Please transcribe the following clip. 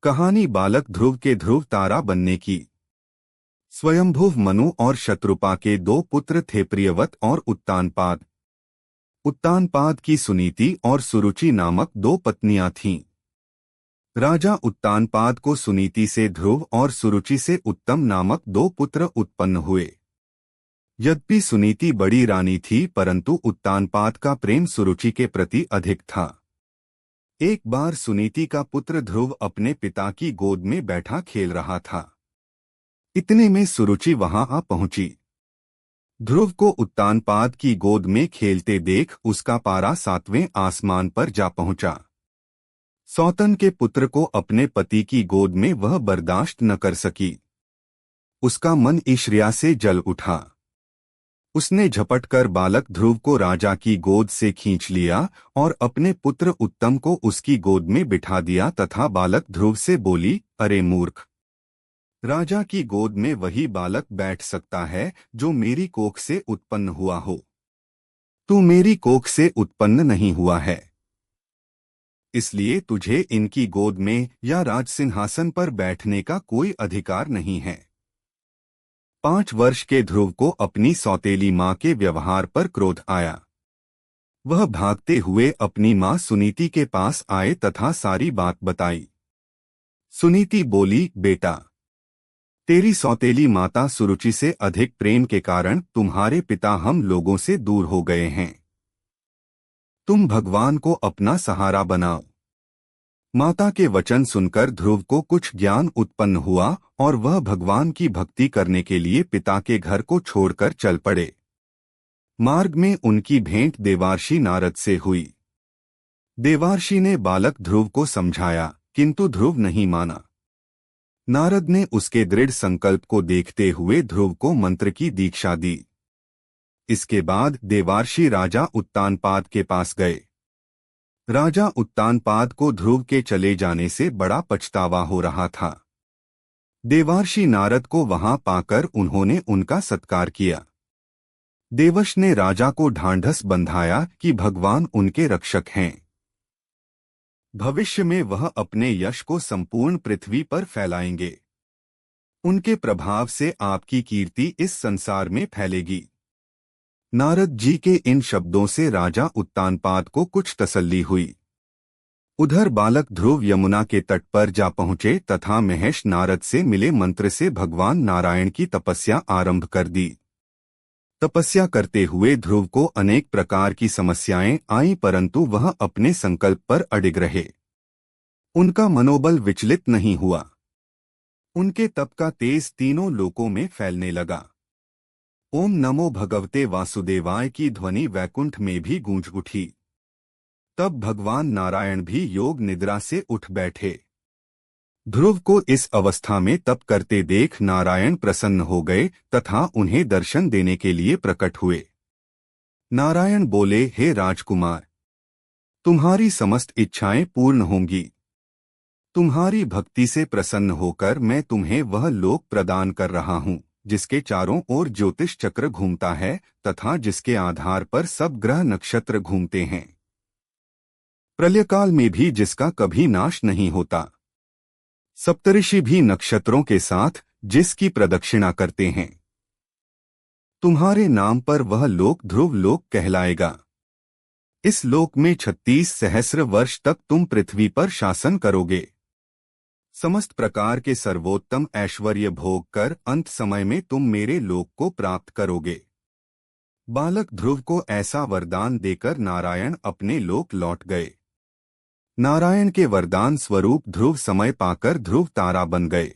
कहानी बालक ध्रुव के ध्रुव तारा बनने की। स्वयंभुव मनु और शत्रुपा के दो पुत्र थे, प्रियवत और उत्तानपाद। उत्तानपाद की सुनीति और सुरुचि नामक दो पत्नियां थीं। राजा उत्तानपाद को सुनीति से ध्रुव और सुरुचि से उत्तम नामक दो पुत्र उत्पन्न हुए। यद्यपि सुनीति बड़ी रानी थी, परंतु उत्तानपाद का प्रेम सुरुचि के प्रति अधिक था। एक बार सुनीति का पुत्र ध्रुव अपने पिता की गोद में बैठा खेल रहा था। इतने में सुरुचि वहां आ पहुंची। ध्रुव को उत्तानपाद की गोद में खेलते देख उसका पारा 7वें आसमान पर जा पहुंचा। सौतन के पुत्र को अपने पति की गोद में वह बर्दाश्त न कर सकी। उसका मन ईर्ष्या से जल उठा। उसने झपटकर बालक ध्रुव को राजा की गोद से खींच लिया और अपने पुत्र उत्तम को उसकी गोद में बिठा दिया तथा बालक ध्रुव से बोली, अरे मूर्ख! राजा की गोद में वही बालक बैठ सकता है जो मेरी कोख से उत्पन्न हुआ हो। तू मेरी कोख से उत्पन्न नहीं हुआ है, इसलिए तुझे इनकी गोद में या राजसिंहासन पर बैठने का कोई अधिकार नहीं है। 5 वर्ष के ध्रुव को अपनी सौतेली मां के व्यवहार पर क्रोध आया। वह भागते हुए अपनी मां सुनीति के पास आए तथा सारी बात बताई। सुनीति बोली, बेटा, तेरी सौतेली माता सुरुचि से अधिक प्रेम के कारण तुम्हारे पिता हम लोगों से दूर हो गए हैं। तुम भगवान को अपना सहारा बनाओ। माता के वचन सुनकर ध्रुव को कुछ ज्ञान उत्पन्न हुआ और वह भगवान की भक्ति करने के लिए पिता के घर को छोड़कर चल पड़े। मार्ग में उनकी भेंट देवर्षि नारद से हुई। देवर्षि ने बालक ध्रुव को समझाया, किंतु ध्रुव नहीं माना। नारद ने उसके दृढ़ संकल्प को देखते हुए ध्रुव को मंत्र की दीक्षा दी। इसके बाद देवर्षि राजा उत्तानपाद के पास गए। राजा उत्तानपाद को ध्रुव के चले जाने से बड़ा पछतावा हो रहा था। देवर्षि नारद को वहां पाकर उन्होंने उनका सत्कार किया। देवश ने राजा को ढांढस बंधाया कि भगवान उनके रक्षक हैं। भविष्य में वह अपने यश को संपूर्ण पृथ्वी पर फैलाएंगे। उनके प्रभाव से आपकी कीर्ति इस संसार में फैलेगी। नारद जी के इन शब्दों से राजा उत्तानपाद को कुछ तसल्ली हुई। उधर बालक ध्रुव यमुना के तट पर जा पहुंचे तथा महेश नारद से मिले मंत्र से भगवान नारायण की तपस्या आरंभ कर दी। तपस्या करते हुए ध्रुव को अनेक प्रकार की समस्याएं आईं, परंतु वह अपने संकल्प पर अडिग रहे। उनका मनोबल विचलित नहीं हुआ। उनके तप का तेज तीनों लोकों में फैलने लगा। ओम नमो भगवते वासुदेवाय की ध्वनि वैकुंठ में भी गूंज उठी। तब भगवान नारायण भी योग निद्रा से उठ बैठे। ध्रुव को इस अवस्था में तप करते देख नारायण प्रसन्न हो गए तथा उन्हें दर्शन देने के लिए प्रकट हुए। नारायण बोले, हे राजकुमार, तुम्हारी समस्त इच्छाएं पूर्ण होंगी। तुम्हारी भक्ति से प्रसन्न होकर मैं तुम्हें वह लोक प्रदान कर रहा हूँ जिसके चारों ओर ज्योतिष चक्र घूमता है तथा जिसके आधार पर सब ग्रह नक्षत्र घूमते हैं। प्रलयकाल में भी जिसका कभी नाश नहीं होता। सप्तऋषि भी नक्षत्रों के साथ जिसकी प्रदक्षिणा करते हैं। तुम्हारे नाम पर वह लोक ध्रुव लोक कहलाएगा। इस लोक में 36 सहस्र वर्ष तक तुम पृथ्वी पर शासन करोगे। समस्त प्रकार के सर्वोत्तम ऐश्वर्य भोग कर अंत समय में तुम मेरे लोक को प्राप्त करोगे। बालक ध्रुव को ऐसा वरदान देकर नारायण अपने लोक लौट गए। नारायण के वरदान स्वरूप ध्रुव समय पाकर ध्रुव तारा बन गए।